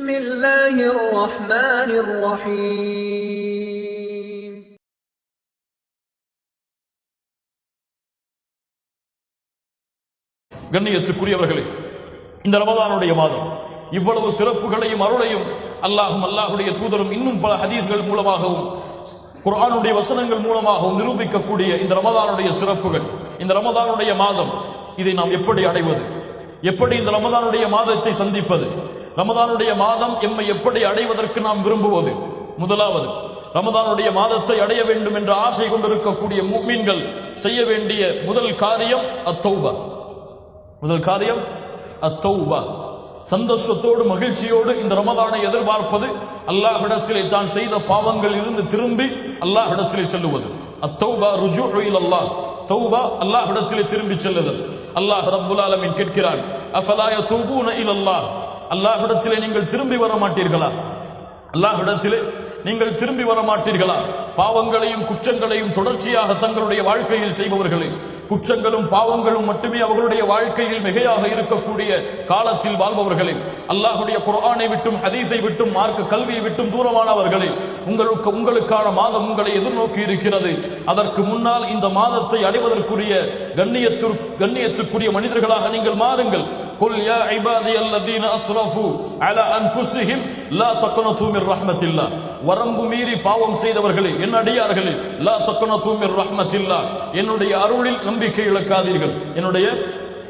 بسم الله الرحمن الرحيم கண்ணியத்துக்குரியவர்களே, இந்த ரமதானுடைய மாதம் இவ்வளவு சிறப்புகளையும் அருளையும் அல்லாஹும் அல்லாஹுடைய தூதரும் இன்னும் பல ஹதீஸ்கள் மூலமாகவும் குர்ஆனுடைய வசனங்கள் மூலமாகவும் நிரூபிக்கக்கூடிய இந்த ரமதானுடைய சிறப்புகள், இந்த ரமதானுடைய மாதம், இதை நாம் எப்படி அடைவது, எப்படி இந்த ரமதானுடைய மாதத்தை சந்திப்பது, ரமதானுடைய மாதம் எம்மை எப்படி அடைவதற்கு நாம் விரும்புவது? முதலாவது, ரமதானுடைய மாதத்தை அடைய வேண்டும் என்ற ஆசை கொண்டிருக்கக்கூடிய முஃமின்கள் செய்ய வேண்டிய முதல் காரியம் அத்தௌபா. முதல் காரியம் அத்தௌபா. சந்தோஷத்தோடு மகிழ்ச்சியோடு இந்த ரமதானை எதிர்பார்ப்பது, அல்லாஹ்விடத்திலே தான் செய்த பாவங்கள் இருந்து திரும்பி அல்லாஹ்விடத்திலே செல்லுவது. அத்தௌபா ருஜூஉ இலல்லாஹ். தௌபா அல்லாஹ்விடத்திலே திரும்பி செல்லுதல். அல்லாஹ் ரப்புல் ஆலமீன் கேட்கிறான், அஃபலா யதூபூன இலல்லாஹ். அல்லாஹ்விடத்திலே நீங்கள் திரும்பி வர மாட்டீர்களா? அல்லாஹ்விடத்திலே நீங்கள் திரும்பி வர மாட்டீர்களா? பாவங்களையும் குற்றங்களையும் தொடர்ச்சியாக தங்களுடைய வாழ்க்கையில் செய்பவர்களே, குற்றங்களும் பாவங்களும் மட்டுமே அவர்களுடைய வாழ்க்கையில் மிகையாக இருக்கக்கூடிய காலத்தில் வாழ்பவர்களே, அல்லாஹுடைய குர்ஆனை விட்டும் ஹதீஸை விட்டும் மார்க்க கல்வியை விட்டும் தூரமானவர்களே, உங்களுக்கான மாதம் உங்களை எதிர்நோக்கி இருக்கிறது. அதற்கு முன்னால் இந்த மாதத்தை அடைவதற்குரிய கண்ணியத்திற்குரிய மனிதர்களாக நீங்கள் மாறுங்கள். قل يا عبادي الذين اسرفوا على انفسهم لا تقنطوا من رحمه الله. வரம்பு மீறி பாவம் செய்தவர்களே, என் அடியார்களே, லா தக்னது மிர் ரஹ்மத்தில்லாஹ், என்னுடைய அருளில் நம்பிக்கை இழக்காதீர்கள், என்னுடைய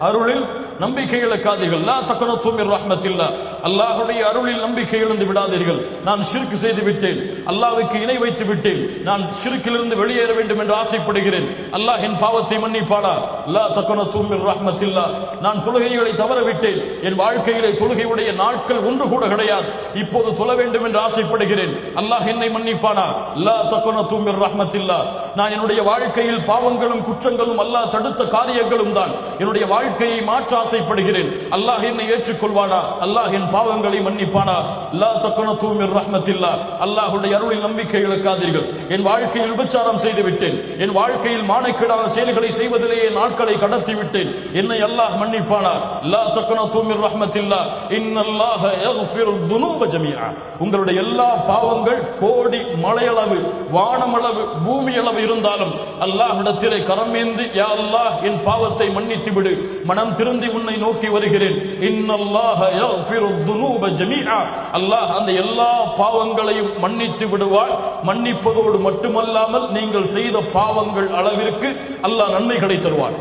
அருளில் நம்பிக்கை இழக்காதீர்கள். லா தக்னது மிர் ரஹ்மத்தில்லாஹ், அல்லாஹ்வுடைய அருளில் நம்பிக்கை இழந்து விடாதீர்கள். நான் ஷிர்க் செய்து விட்டேன், அல்லாஹ்வுக்கு இணை வைத்து விட்டேன், நான் ஷிர்க்கிலிருந்து வெளியேற வேண்டும் என்று ஆசைப்படுகிறேன், அல்லாஹ் என் பாவத்தை மன்னிப்பானா? லா தக்னது மிர் ரஹ்மத்தில்லாஹ், நான் தொழுகைகளை தவறவிட்டேன், என் வாழ்க்கையிலே தொழுகையுடைய நாட்கள் ஒன்று கூட கிடையாது, இப்போது தொழ வேண்டும் என்று ஆசைப்படுகிறேன், அல்லாஹ் என்னை மன்னிப்பானா? லா தக்னது மிர் ரஹ்மத்தில்லாஹ், நான் என்னுடைய வாழ்க்கையில் பாவங்களும் குற்றங்களும் அல்லாஹ் தடுத்த காரியங்களும் தான், என்னுடைய வாழ்க்கையை மாற்ற ஆசைப்படுகிறேன், அல்லாஹ் என்னை ஏற்றுக்கொள்வானா? அல்லாஹ் என் பாவங்களை மன்னிப்பானா? லா தக்னது மிர் ரஹ்மத்தில்லாஹ், அல்லாஹ்வுடைய அருளில் நம்பிக்கை இழக்காதீர்கள். என் வாழ்க்கையில் விபச்சாரம் செய்து விட்டேன், என் வாழ்க்கையில் மானக்கேடான செயல்களை செய்வதிலேயே நாட்களை கடத்தி விட்டேன், என்னை அல்லாஹ் மன்னிப்பானா? லா தக்னது மிர் ரஹ்மத்தில்லாஹ், இன்னல்லாஹ யக்ஃபிரு ذுனூப ஜமீஆ. உங்களுடைய எல்லா பாவங்கள் கோடி மலையளவு, வானமளவு, பூமி அளவு இருந்தாலும் அல்லாஹ்விடத்திலே கரமேந்தி, யா அல்லாஹ் என் பாவத்தை மன்னித்து விடு, மனம் திருந்தி உன்னை நோக்கி வருகிறேன். இன்னல்லாஹ யக்ஃபிரு ذுனூப ஜமீஆ, அல்லாஹ் அந்த எல்லா பாவங்களையும் மன்னித்து விடுவார். மன்னிப்பதோடு மட்டுமல்லாமல் நீங்கள் செய்த பாவங்கள் அளவிற்கு அல்லாஹ் நன்மைகளை தருவார்.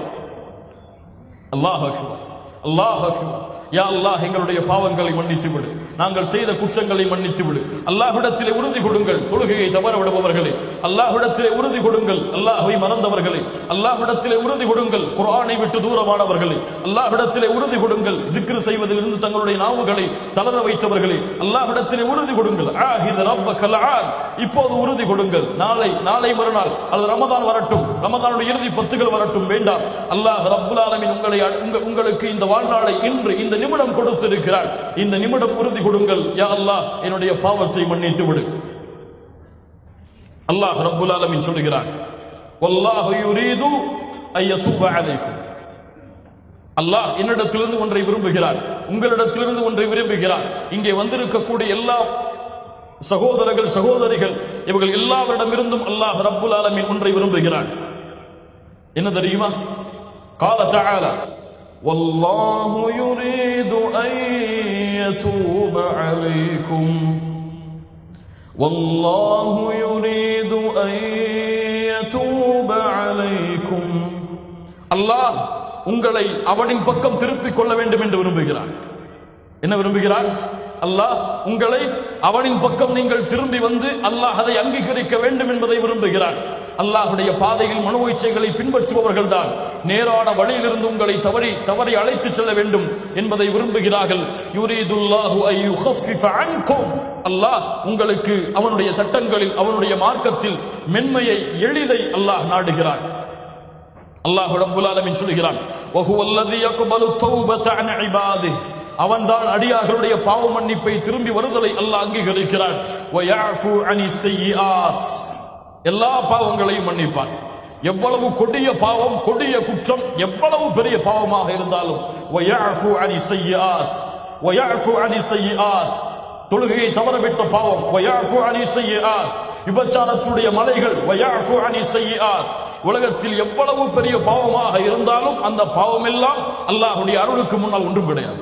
அல்லாஹ் அக்பர், அல்லாஹ் அக்பர். யா அல்லாஹ் எங்களுடைய பாவங்களை மன்னித்து விடு, நாங்கள் செய்த குற்றங்களை மன்னித்து விடு. அல்லாஹ்விடத்திலே உறுதி கொடுங்கள், தொழுகையை தவற விடுபவர்களே, அல்லாஹ்விடத்திலே உறுதி கொடுங்கள், அல்லாஹ்வை மறந்தவர்களே, அல்லாஹ்விடத்திலே உறுதி கொடுங்கள், குர்ஆனை விட்டு தூரமானவர்களே, அல்லாஹ்விடத்திலே உறுதி கொடுங்கள், திக்ர் செய்வதிலிருந்து தங்களுடைய நாவுகளை தளர வைத்தவர்களே, அல்லாஹ்விடத்திலே உறுதி கொடுங்கள். ஆஹித ரப்பக்கல் ஆன், இப்போது உறுதி கொடுங்கள். நாளை மறுநாள் அல்லது ரமதான் வரட்டும், ரமதானுடைய இறுதி 10 வரட்டும், வேண்டாம். அல்லாஹ் ரப்புல் ஆலமீன் உங்களுக்கு இந்த வாழ்நாளை இன்று இந்த நிமிடம் கொடுத்திருக்கிறார். இந்த நிமிடம் உறுதி கொடுங்கள், யா அல்லாஹ் என்னுடைய பாவத்தை மன்னித்து விடு. அல்லாஹ் ரப்புல் ஆலமீன் சொல்கிறான், வல்லாஹு யுரீது அய்யதூப அலைக்கும். அல்லாஹ் என்னிடத்திலிருந்து ஒன்றை விரும்புகிறார், உங்களிடத்திலிருந்து ஒன்றை விரும்புகிறார். இங்கே வந்திருக்கக்கூடிய எல்லா சகோதரர்கள் சகோதரிகள் இவர்கள் எல்லாவரிடமிருந்தும் அல்லாஹ் ரப்புல் ஆலமீன் ஒன்றை விரும்புகிறார். என்ன தெரியுமா? قال تعالى والله يريد أن يتوب عليكم والله يريد أن يتوب عليكم. அல்லாஹ் உங்களை அவனின் பக்கம் திருப்பிக் கொள்ள வேண்டும் என்று விரும்புகிறான். என்ன விரும்புகிறான்? அல்லாஹ் உங்களை அவனின் பக்கம் நீங்கள் திரும்பி வந்து அல்லாஹ் அதை அங்கீகரிக்க வேண்டும் என்பதை விரும்புகிறான். அல்லாஹ்வுடைய பாதையில் மனோ இச்சைகளை பின்பற்றுபவர்கள் தான் நேரான வழியிலிருந்து உங்களை தவறி அழைத்து செல்ல வேண்டும் என்பதை விரும்புகிறார்கள். யுரீதுல்லாஹு அன் யுகஃபிஃப அன்கும், அல்லாஹ் உங்களுக்கு அவனுடைய சட்டங்களில் அவனுடைய மார்க்கத்தில் மென்மையை எளிதை அல்லாஹ் நாடுகிறான். அல்லாஹ் ரப்புல் ஆலமீன் சொல்கிறான், வஹுவல்லதி யக்பலு தௌபத அன் இபாதிஹி, அவன்தான் அடியார்களுடைய பாவ மன்னிப்பை திரும்பி வருதலை அல்லாஹ் அங்கீகரிக்கிறான். வயஃபு அனிஸ் ஸய்யிஆத், எல்லா பாவங்களையும் மன்னிப்பான். எவ்வளவு கொடிய பாவம், கொடிய குற்றம், எவ்வளவு பெரிய பாவமாக இருந்தாலும் வயஃபு அனிஸ் ஸய்யிஆத், வயஃபு அனிஸ் ஸய்யிஆத், தொழுகையை தவறவிட்ட பாவம், வயஃபு அனி ஸய்யிஆத், விபச்சாரத்துடைய மலைகள், வயஃபு அனி ஸய்யிஆத். உலகத்தில் எவ்வளவு பெரிய பாவமாக இருந்தாலும் அந்த பாவம் எல்லாம் அல்லாஹ்வுடைய அருளுக்கு முன்னால் ஒன்றும் கிடையாது.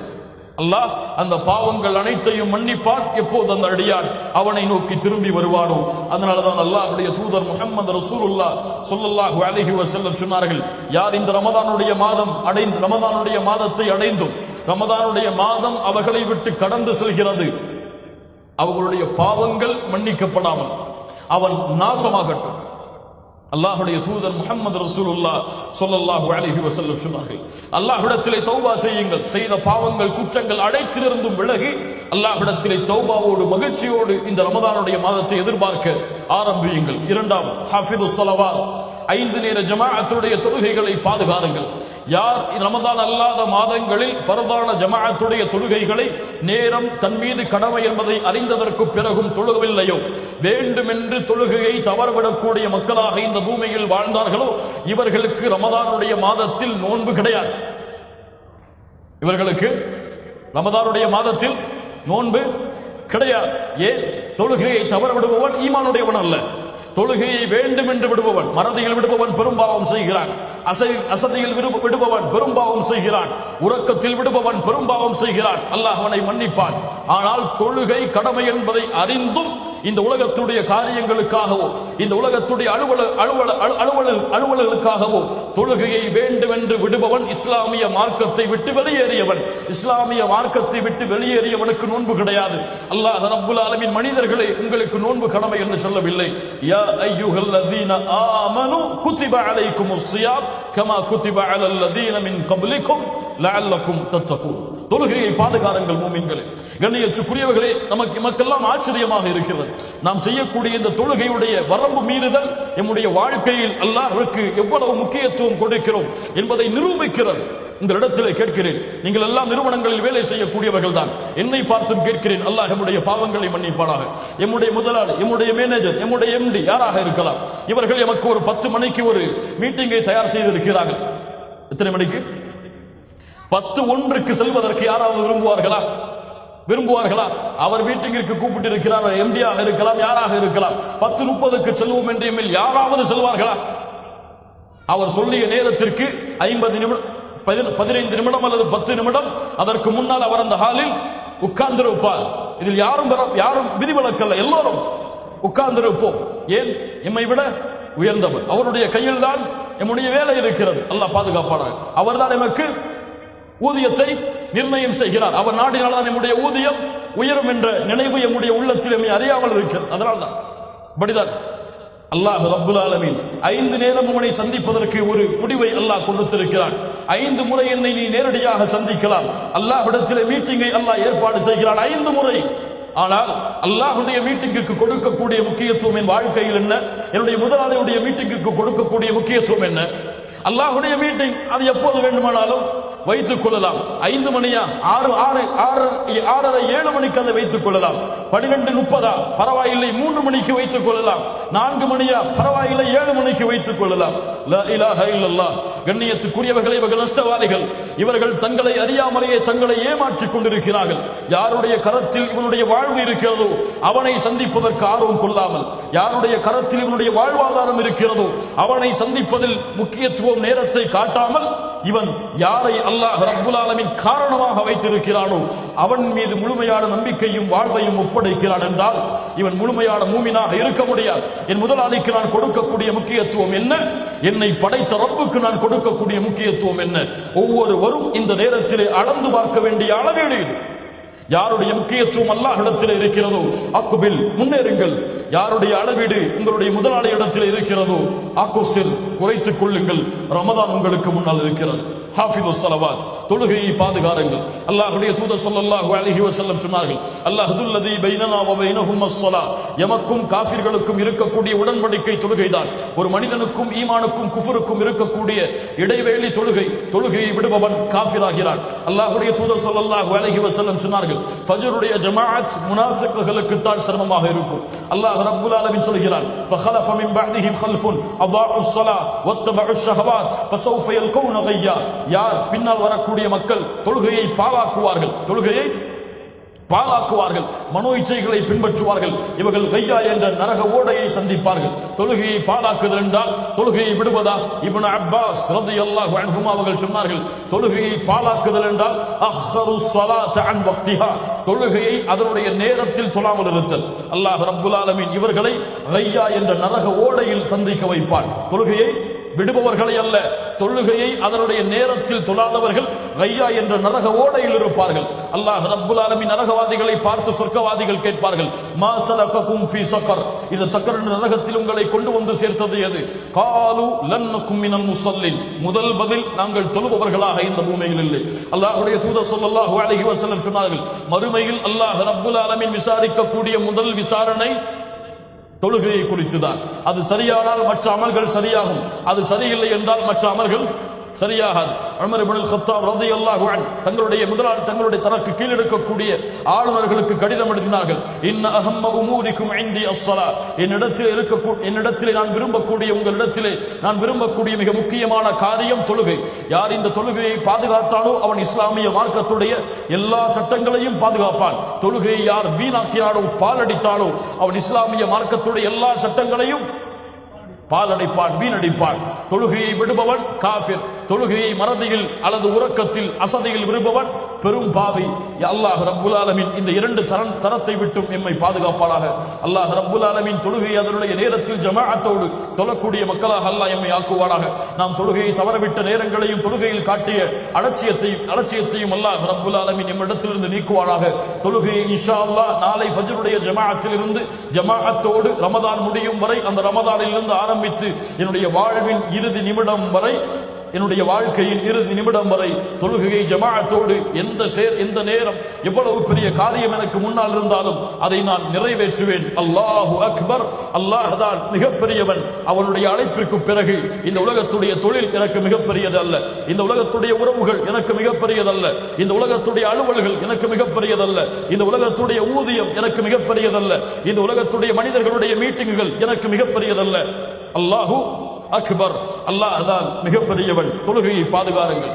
அல்லாஹ் அந்த பாவங்கள் அனைத்தையும் மன்னிப்பான் எப்போது அந்த அடியான் அவனை நோக்கி திரும்பி வருவானோ. அதனாலதான் அல்லாஹ்வுடைய தூதர் முஹம்மது ரசூலுல்லாஹ் ஸல்லல்லாஹு அலைஹி வஸல்லம் சொன்னார்கள், யார் இந்த ரமதானுடைய மாதத்தை அடைந்தும் ரமதானுடைய மாதம் அவர்களை விட்டு கடந்து செல்கிறது, அவர்களுடைய பாவங்கள் மன்னிக்கப்படாமல் அவன் நாசமாகட்டும். அல்லாஹ்வுடைய தூதர் முஹம்மது ரசூலுல்லாஹ் ஸல்லல்லாஹு அலைஹி வஸல்லம் சொன்னார்கள், அல்லாஹ்விடத்திலே தௌபா செய்யுங்கள், செய்த பாவங்கள் குற்றங்கள் அனைத்திலிருந்தும் விலகி அல்லாஹ்விடத்திலே தௌபாவோடு மகிழ்ச்சியோடு இந்த ரமதானுடைய மாதத்தை எதிர்பார்க்க ஆரம்பியுங்கள். இரண்டாவது, ஹாஃபிதுஸ் ஸலவாத், 5 நேர ஜமாஅத்துடைய தொழுகைகளை பாதுகாருங்கள். யார் ரமதான் அல்லாத மாதங்களில் ஃபர்தான ஜமாஅத்துடைய தொழுகைகளை நேரம் தன் மீது கடமை என்பதை அறிந்ததற்கு பிறகும் தொழுகவில்லையோ, வேண்டுமென்று தொழுகையை தவறவிடக்கூடிய மக்களாக இந்த பூமியில் வாழ்ந்தார்களோ, இவர்களுக்கு ரமதானுடைய மாதத்தில் நோன்பு கிடையாது. இவர்களுக்கு ரமதானுடைய மாதத்தில் நோன்பு கிடையாது. ஏன்? தொழுகையை தவறவிடுபவன் ஈமானுடையவன் அல்ல. தொழுகையை வேண்டும் என்று விடுபவன், மறதியில் விடுபவன் பெரும்பாவம் செய்கிறான். அசதியில் விடுபவன் பெரும்பாவம் செய்கிறான். உறக்கத்தில் விடுபவன் பெரும்பாவம் செய்கிறான். அல்லாஹ் அவனை மன்னிப்பான். ஆனால் தொழுகை கடமை என்பதை அறிந்தும் இந்த உலகத்துடைய காரியங்களுக்காகவோ இந்த உலகத்துடைய அலுவலர்களுக்காகவோ தொழுகையை வேண்டும் என்று விடுபவன் இஸ்லாமிய மார்க்கத்தை விட்டு வெளியேறியவன். இஸ்லாமிய மார்க்கத்தை விட்டு வெளியேறியவனுக்கு நோன்பு கிடையாது. அல்லாஹ் ரப்புல் ஆலமீன் மனிதர்களே உங்களுக்கு நோன்பு கடமை என்று சொல்லவில்லை. யா அய்யுஹல்லதீன ஆமனு குத்திப அலைக்குமுஸ் ஸியாம் கமா குத்திப அலல் லதீன மின் கப்லிக்கும் லஅல்லக்கும் தத்தகூன். தொழுகையை பாதுகாருங்கள் மூமின்களே. கண்ணியத்துக்குரியவர்களே, நமக்கெல்லாம் ஆச்சரியமாக இருக்கிறது, நாம் செய்யக்கூடிய இந்த தொழுகையுடைய வரம்பு மீறுதல் நம்முடைய வாழ்க்கையில் அல்லாஹ்வுக்கு எவ்வளவு முக்கியத்துவம் கொடுக்கிறோம் என்பதை நிரூபிக்கிறது. உங்களிடத்திலே கேட்கிறேன், நீங்கள் எல்லாம் நிறுவனங்களில் வேலை செய்யக்கூடியவர்கள் தான். என்னை பார்த்தும் கேட்கிறேன், அல்லாஹ் நம்முடைய பாவங்களை மன்னிப்பானாக. எம்முடைய முதலாளி, எம்முடைய மேனேஜர், எம்முடைய எம்டி யாராக இருக்கலாம், இவர்கள் எமக்கு ஒரு 10 மணிக்கு ஒரு மீட்டிங்கை தயார் செய்திருக்கிறார்கள். எத்தனை மணிக்கு? 10:01 செல்வதற்கு யாராவது விரும்புவார்களா? அவர் மீட்டிங்கிற்கு கூப்பிட்டு இருக்கிறார், எம்டியாக இருக்கலாம், யாராக இருக்கலாம். 10:30 செல்வோம் என்று எம்மில் யாராவது செல்வார்களா? அவர் சொல்லிய நேரத்திற்கு 50 நிமிடம், 15 நிமிடம் அல்லது 10 நிமிடம் அதற்கு முன்னால் அவர் அந்த ஹாலில் உட்கார்ந்திருப்பார். இதில் யாரும் விதிவிலக்கல்ல, எல்லோரும் உட்கார்ந்திருப்போம். ஏன்? எம்மை விட உயர்ந்தவர், அவருடைய கையில் தான் நம்முடைய வேலை இருக்கிறது. அல்லாஹ் பாதுகாப்பானார். அவர்தான் எமக்கு ஊதியத்தை நிர்ணயம் செய்கிறார். அவர் நாடினால்தான் நம்முடைய ஊதியம் உயரும் என்ற நினைவு நம்முடைய உள்ளத்தில் நம்மை அறியாமல் இருக்கிறது. அதனால்தான் படிதான் அல்லாஹ் ரப்புல் ஆலமீன் 5 நேரம் உன்னை சந்திப்பதற்கு ஒரு முடிவை அல்லாஹ் கொடுத்திருக்கிறான். 5 முறை என்னை நீ நேரடியாக சந்திக்கலாம். அல்லாஹ்விடத்திலே மீட்டிங்கை அல்லாஹ் ஏற்பாடு செய்கிறான் 5 முறை. ஆனால் அல்லாஹ்வுடைய மீட்டிங்கிற்கு கொடுக்கக்கூடிய முக்கியத்துவம் என் வாழ்க்கையில் என்ன? என்னுடைய முதலாளியுடைய மீட்டிங்கிற்கு கொடுக்கக்கூடிய முக்கியத்துவம் என்ன? அல்லாஹ்வுடைய மீட்டிங் அது எப்போது வேண்டுமானாலும் வைத்துக் கொள்ளலாம். 5 மணியா, 6:30, 7 மணிக்கு அதை வைத்துக் கொள்ளலாம். 12:30 பரவாயில்லை, 3 மணிக்கு வைத்துக் கொள்ளலாம். 4 மணியா பரவாயில்லை, 7 மணிக்கு வைத்துக் கொள்ளலாம். லா இலாஹ இல்லல்லாஹ். கண்ணியத்துக்குரியவர்களே, இவர்கள் நஷ்டவாதிகள். இவர்கள் தங்களை அறியாமலேயே தங்களை ஏமாற்றிக் கொண்டிருக்கிறார்கள். யாருடைய கரத்தில் இவனுடைய வாழ்வு இருக்கிறதோ அவனை சந்திப்பதற்கு ஆர்வம் கொள்ளாமல், யாருடைய கரத்தில் இவனுடைய வாழ்வாதாரம் இருக்கிறதோ அவனை சந்திப்பதில் முக்கியத்துவம் நேரத்தை காட்டாமல், இவன் யாரை அல்லாஹ் ரப்புல் ஆலமீன் காரணமாக வைத்திருக்கிறானோ அவன் மீது முழுமையான நம்பிக்கையும் வாழ்வையும் ஒப்படைக்கிறான் என்றால் இவன் முழுமையான மூமினாக இருக்க முடியாது. என் முதலாளிக்கு நான் கொடுக்கக்கூடிய முக்கியத்துவம் என்ன? என்னை படைத்த ரப்புக்கு நான் கொடுக்கக்கூடிய முக்கியத்துவம் என்ன? ஒவ்வொருவரும் இந்த நேரத்திலே அளந்து பார்க்க வேண்டிய அளவீடு இது. யாருடைய முக்கியத்துவம் அல்லாஹ்விடத்தில் இருக்கிறதோ அக்குபில், முன்னேறுங்கள். யாருடைய அளவீடு உங்களுடைய முதலாளி இடத்தில் இருக்கிறதோ அக்குசில், குறைத்துக் கொள்ளுங்கள். ரமதான் உங்களுக்கு முன்னால் இருக்கிறது. ஹாஃபிதுஸ் ஸலவாத், தொழுகையை பாதுகாருங்கள். அல்லாஹ்வுடைய தூதர் ஸல்லல்லாஹு அலைஹி வஸல்லம் சொன்னார்கள், அல்லாஹுல்லதி பைனனா வ பைனஹும் அஸ்ஸலாத், எமக்கும் காஃபிர்களுக்கும் இருக்கக்கூடிய உடன்படிக்கை தொழுகைதான். ஒரு மனிதனுக்கும் ஈமானுக்கும் குஃபருக்கும் இருக்கக்கூடிய இடைவேளை தொழுகை. தொழுகையை விடுபவன் காஃபிராகிறான். அல்லாஹ்வுடைய தூதர் ஸல்லல்லாஹு அலைஹி வஸல்லம் சொன்னார்கள், ஃபஜ்ருடைய ஜமாஅத் முனாஃபிக்குகளுக்கு தான் சிரமமாக இருக்கும். அல்லாஹ் ரப்புல் ஆலமீன் சொல்கிறான், ஃபஹலஃப மின் பஅதிஹிம் கல்ஃபுன் அதாஉஸ் ஸலாத் வத்தபஉஷ் ஷஹவாத் ஃபஸௌஃப யல்கௌன கய்யா. யார் பின்னால் வரக்கூடிய மக்கள் தொழுகையை பாழாக்குவார்கள், தொழுகையை பாலாக்குவார்கள், மனோ இச்சைகளை பின்பற்றுவார்கள். இவர்கள் கையா என்ற நரக ஓடையை சந்திப்பார்கள். தொழுகையை பாலாக்குதல் என்றால் தொழுகையை விடுவதா? இப்னு அப்பாஸ் ரலியல்லாஹு அன்ஹுமா அவர்கள் சொன்னார்கள், தொழுகையை பாலாக்குதல் என்றால் அஹ்ரு ஸலாத அன் வக்திஹா, தொழுகையை அதனுடைய நேரத்தில் தொழாமல் இருத்தல். அல்லாஹ் ரப்புல் ஆலமீன் இவர்களை கையா என்ற நரக ஓடையில் சந்திக்க வைப்பான். தொழுகையை விடுபவர்களை அல்ல, தொழுகையை அதனுடைய நேரத்தில் தொழாதவர்கள் கையா என்ற நரக ஓடையில் இருப்பார்கள். அல்லாஹ் ரப்புல் ஆலமீன் நரகவாதிகளை பார்த்து சொர்க்கவாதிகள் கேட்பார்கள், மா ஸலககும் ஃபீ ஸகர், இந்த ஸகர் நரகத்தில் உங்களை கொண்டு வந்து சேர்த்தது எது? காலு லன் நகும் மினல் முஸல்லின், முதல் பதில் நாங்கள் தொழுபவர்களாக இந்த பூமியில் இல்லை. அல்லாஹ்வுடைய தூதர் ஸல்லல்லாஹு அலைஹி வஸல்லம் சொன்னார்கள், மறுமையில் அல்லாஹ் ரப்புல் ஆலமீன் விசாரிக்கக்கூடிய முதல் விசாரணை தொழுகையை குறித்துதான். அது சரியானால் மற்ற அமல்கள் சரியாகும், அது சரியில்லை என்றால் மற்ற அமல்கள் சரியாகாது. உமர் இப்னுல் கத்தாப் ரலியல்லாஹு அன்ஹு தங்களுடைய தனக்கு கீழ் இருக்கக்கூடிய ஆளுநர்களுக்கு கடிதம் எழுதினார்கள், இன்ன அஹம்ம உமூரிக்கும் இந்தி அஸ்ஸலா, என்னிடத்திலே நான் விரும்பக்கூடிய, உங்களிடத்திலே நான் விரும்பக்கூடிய மிக முக்கியமான காரியம் தொழுகை. யார் இந்த தொழுகையை பாதுகாத்தானோ அவன் இஸ்லாமிய மார்க்கத்துடைய எல்லா சட்டங்களையும் பாதுகாப்பான். தொழுகையை யார் வீணாக்கினானோ, பாலடித்தானோ, அவன் இஸ்லாமிய மார்க்கத்துடைய எல்லா சட்டங்களையும் பாலடைப்பான், வீணடிப்பான். தொழுகையை விடுபவன் காஃபிர், தொழுகையை மறதியில் அல்லது உறக்கத்தில் அசதியில் விடுபவன் பெரும் பாவி. அல்லாஹ் ரப்புல் ஆலமீன் இந்த இரண்டு தரத்தை விட்டும் எம்மை பாதுகாப்பானாக. அல்லாஹ் ரப்புல் ஆலமீன் தொழுகையை அதனுடைய நேரத்தில் ஜமாஅத்தோடு தொழக்கூடிய மக்களாக அல்லாஹ் எம்மை ஆக்குவானாக. நாம் தொழுகையை தவறவிட்ட நேரங்களையும் தொழுகையில் காட்டிய அலட்சியத்தையும் அல்லாஹ் ரப்புல் ஆலமீன் எம்மிடத்திலிருந்து நீக்குவானாக. தொழுகையை இன்ஷா அல்லாஹ் நாளை ஃபஜ்ருடைய ஜமாஅத்தில் இருந்து ஜமாஅத்தோடு ரமதான் முடியும் வரை, அந்த ரமதானில் இருந்து ஆரம்பித்து என்னுடைய வாழ்வின் இறுதி நிமிடம் வரை, என்னுடைய வாழ்க்கையின் இறுதி நிமிடம் வரை தொழுகையை ஜமாஅத்தோடு எந்த நேரம் எவ்வளவு பெரிய காரியம் எனக்கு முன்னால் இருந்தாலும் அதை நான் நிறைவேற்றுவேன். அல்லாஹு அக்பர், அல்லாஹ் தான் மிகப்பெரியவன். அவனுடைய அழைப்பிற்கு பிறகு இந்த உலகத்துடைய தொழில் எனக்கு மிகப்பெரியது அல்ல, இந்த உலகத்துடைய உறவுகள் எனக்கு மிகப்பெரியதல்ல, இந்த உலகத்துடைய அலுவல்கள் எனக்கு மிகப்பெரியதல்ல, இந்த உலகத்துடைய ஊதியம் எனக்கு மிகப்பெரியதல்ல, இந்த உலகத்துடைய மனிதர்களுடைய மீட்டிங்குகள் எனக்கு மிகப்பெரியதல்ல. அல்லாஹு அக்பர், அல்லாஹ் தான் மிகப்பெரியவன். தொழுகையை பாதுகாருங்கள்.